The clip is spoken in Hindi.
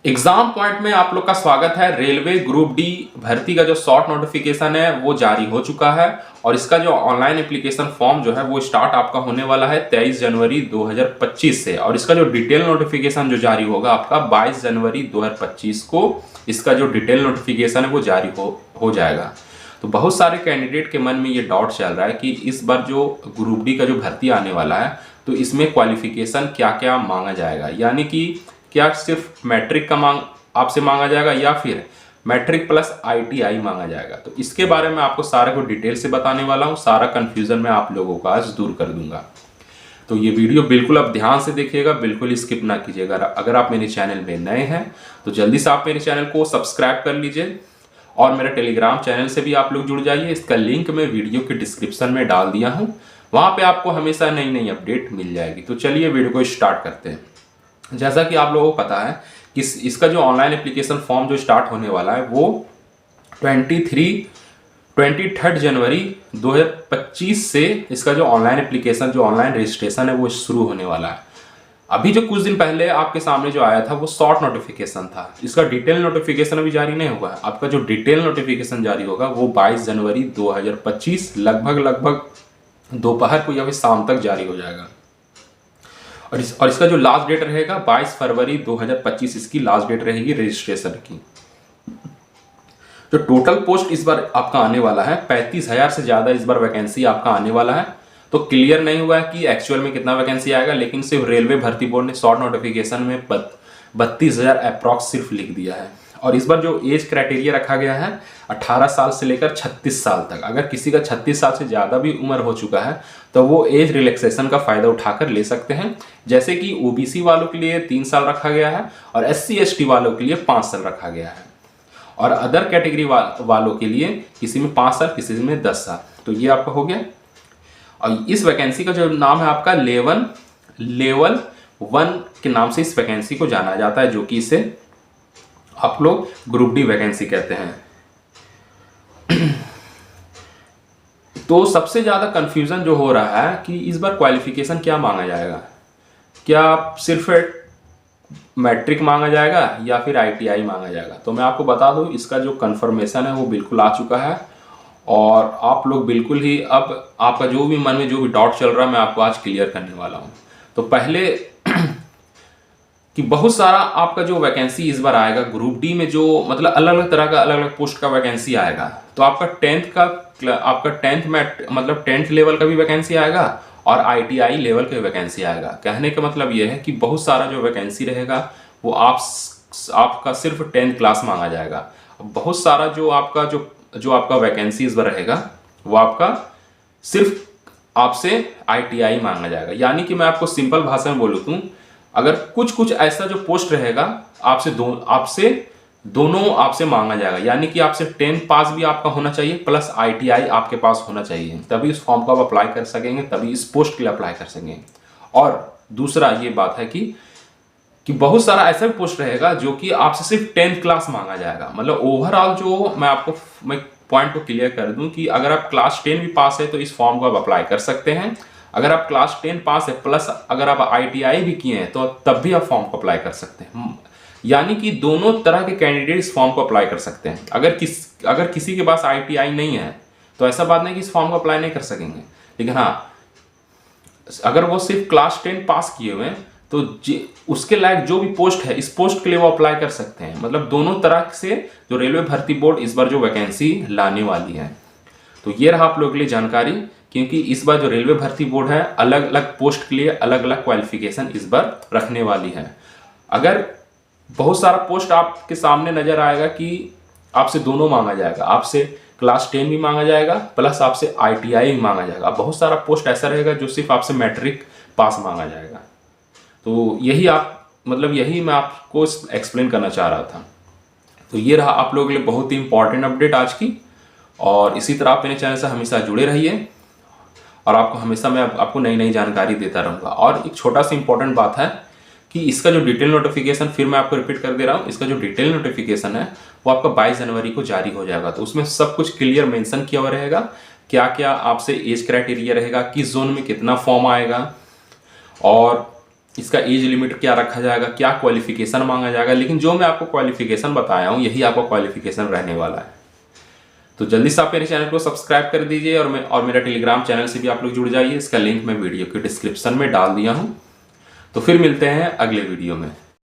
एग्जाम पॉइंट में आप लोग का स्वागत है। रेलवे ग्रुप डी भर्ती का जो शॉर्ट नोटिफिकेशन है वो जारी हो चुका है और इसका जो ऑनलाइन एप्लीकेशन फॉर्म जो है वो स्टार्ट आपका होने वाला है 23 जनवरी 2025 से और इसका जो डिटेल नोटिफिकेशन जो जारी होगा आपका 22 जनवरी 2025 को इसका जो डिटेल नोटिफिकेशन है वो जारी हो जाएगा। तो बहुत सारे कैंडिडेट के मन में ये डाउट चल रहा है कि इस बार जो ग्रुप डी का जो भर्ती आने वाला है तो इसमें क्वालिफिकेशन क्या क्या मांगा जाएगा, यानी कि क्या सिर्फ मैट्रिक का आपसे मांगा जाएगा या फिर मैट्रिक प्लस आईटीआई मांगा जाएगा। तो इसके बारे में आपको सारे को डिटेल से बताने वाला हूँ। सारा कंफ्यूजन मैं आप लोगों का आज दूर कर दूंगा। तो ये वीडियो बिल्कुल आप ध्यान से देखिएगा, बिल्कुल स्किप ना कीजिएगा। अगर आप मेरे चैनल में नए हैं तो जल्दी से आप मेरे चैनल को सब्सक्राइब कर लीजिए और मेरे टेलीग्राम चैनल से भी आप लोग जुड़ जाइए। इसका लिंक मैं वीडियो के डिस्क्रिप्शन में डाल दिया हूँ, वहाँ पे आपको हमेशा नई नई अपडेट मिल जाएगी। तो चलिए वीडियो को स्टार्ट करते हैं। जैसा कि आप लोगों को पता है कि इसका जो ऑनलाइन एप्लीकेशन फॉर्म जो स्टार्ट होने वाला है वो 23 जनवरी 2025 से इसका जो ऑनलाइन एप्लीकेशन जो ऑनलाइन रजिस्ट्रेशन है वो शुरू होने वाला है। अभी जो कुछ दिन पहले आपके सामने जो आया था वो शॉर्ट नोटिफिकेशन था, इसका डिटेल नोटिफिकेशन अभी जारी नहीं हुआ है। आपका जो डिटेल नोटिफिकेशन जारी होगा वो 22 जनवरी 2025 लगभग दोपहर को या फिर शाम तक जारी हो जाएगा। और इसका जो लास्ट डेट रहेगा 22 फरवरी 2025 इसकी लास्ट डेट रहेगी रजिस्ट्रेशन की। जो टोटल पोस्ट इस बार आपका आने वाला है 35,000 से ज़्यादा इस बार वैकेंसी आपका आने वाला है। तो क्लियर नहीं हुआ है कि एक्चुअल में कितना वैकेंसी आएगा, लेकिन सिर्फ रेलवे भर्ती बोर्ड ने शॉर्ट नोटिफिकेशन में 32,000 अप्रॉक्स सिर्फ लिख दिया है। और इस बार जो एज क्राइटेरिया रखा गया है 18 साल से लेकर 36 साल तक। अगर किसी का 36 साल से ज़्यादा भी उम्र हो चुका है तो वो एज रिलैक्सेशन का फ़ायदा उठाकर ले सकते हैं। जैसे कि ओबीसी वालों के लिए 3 साल रखा गया है और SC ST वालों के लिए 5 साल रखा गया है और अदर कैटेगरी वालों के लिए किसी में 5 साल किसी में 10 साल। तो ये आपका हो गया। और इस वैकेंसी का जो नाम है आपका लेवल 1 के नाम से इस वैकेंसी को जाना जाता है, जो कि इसे आप लोग ग्रुप डी वैकेंसी कहते हैं। तो सबसे ज़्यादा कंफ्यूजन जो हो रहा है कि इस बार क्वालिफिकेशन क्या मांगा जाएगा, क्या सिर्फ मैट्रिक मांगा जाएगा या फिर आईटीआई मांगा जाएगा। तो मैं आपको बता दूं इसका जो कंफर्मेशन है वो बिल्कुल आ चुका है और आप लोग बिल्कुल ही अब आपका जो भी मन में जो भी डाउट चल रहा है मैं आपको आज क्लियर करने वाला हूँ। तो पहले कि बहुत सारा आपका जो वैकेंसी इस बार आएगा ग्रुप डी में, जो मतलब अलग अलग तरह का अलग अलग पोस्ट का वैकेंसी आएगा। तो आपका 10th मतलब 10th लेवल का भी वैकेंसी आएगा और आईटीआई लेवल का भी वैकेंसी आएगा। कहने का मतलब ये है कि बहुत सारा जो वैकेंसी रहेगा वो आपका सिर्फ 10th क्लास मांगा जाएगा। बहुत सारा जो आपका वैकेंसी इस बार रहेगा वो आपका सिर्फ आपसे आईटीआई मांगा जाएगा। यानी कि मैं आपको सिंपल भाषा में बोलूँ तो अगर कुछ ऐसा जो पोस्ट रहेगा आपसे दोनों आपसे मांगा जाएगा, यानी कि आपसे 10 पास भी आपका होना चाहिए प्लस आईटीआई आपके पास होना चाहिए, तभी इस फॉर्म को आप अप्लाई कर सकेंगे, तभी इस पोस्ट के लिए अप्लाई कर सकेंगे। और दूसरा ये बात है कि बहुत सारा ऐसा भी पोस्ट रहेगा जो कि आपसे सिर्फ 10th क्लास मांगा जाएगा। मतलब ओवरऑल जो मैं पॉइंट को क्लियर कर दूं कि अगर आप क्लास 10 भी पास है तो इस फॉर्म को आप अप्लाई कर सकते हैं। अगर आप क्लास 10 पास है प्लस अगर आप आईटीआई भी किए हैं तो तब भी आप फॉर्म को अप्लाई कर सकते हैं। यानी कि दोनों तरह के कैंडिडेट इस फॉर्म को अप्लाई कर सकते हैं। अगर किसी के पास आईटीआई नहीं है तो ऐसा बात नहीं कि इस फॉर्म को अप्लाई नहीं कर सकेंगे, लेकिन हाँ अगर वो सिर्फ क्लास 10 पास किए हुए हैं तो उसके लायक जो भी पोस्ट है इस पोस्ट के लिए वो अप्लाई कर सकते हैं। मतलब दोनों तरह से जो रेलवे भर्ती बोर्ड इस बार जो वैकेंसी लाने वाली है। तो ये रहा आप लोगों के लिए जानकारी, क्योंकि इस बार जो रेलवे भर्ती बोर्ड है अलग अलग पोस्ट के लिए अलग अलग क्वालिफिकेशन इस बार रखने वाली है। अगर बहुत सारा पोस्ट आपके सामने नजर आएगा कि आपसे दोनों मांगा जाएगा, आपसे क्लास 10 भी मांगा जाएगा प्लस आपसे आईटीआई भी मांगा जाएगा। बहुत सारा पोस्ट ऐसा रहेगा जो सिर्फ आपसे मैट्रिक पास मांगा जाएगा। तो यही मैं आपको एक्सप्लेन करना चाह रहा था। तो ये रहा आप लोगों के लिए बहुत ही इंपॉर्टेंट अपडेट आज की, और इसी तरह आप मेरे चैनल से हमेशा जुड़े रहिए और हमेशा मैं आपको नई नई जानकारी देता रहूँगा। और एक छोटा सा इंपॉर्टेंट बात है कि इसका जो डिटेल नोटिफिकेशन, फिर मैं आपको रिपीट कर दे रहा हूँ, इसका जो डिटेल नोटिफिकेशन है वो आपका 22 जनवरी को जारी हो जाएगा। तो उसमें सब कुछ क्लियर मेंशन किया हुआ रहेगा, क्या क्या आपसे एज क्राइटेरिया रहेगा, किस जोन में कितना फॉर्म आएगा और इसका एज लिमिट क्या रखा जाएगा, क्या क्वालिफिकेशन मांगा जाएगा। लेकिन जो मैं आपको क्वालिफिकेशन बताया हूँ यही आपका क्वालिफिकेशन रहने वाला है। तो जल्दी से आप मेरे चैनल को सब्सक्राइब कर दीजिए और मेरा टेलीग्राम चैनल से भी आप लोग जुड़ जाइए। इसका लिंक मैं वीडियो के डिस्क्रिप्शन में डाल दिया हूँ। तो फिर मिलते हैं अगले वीडियो में।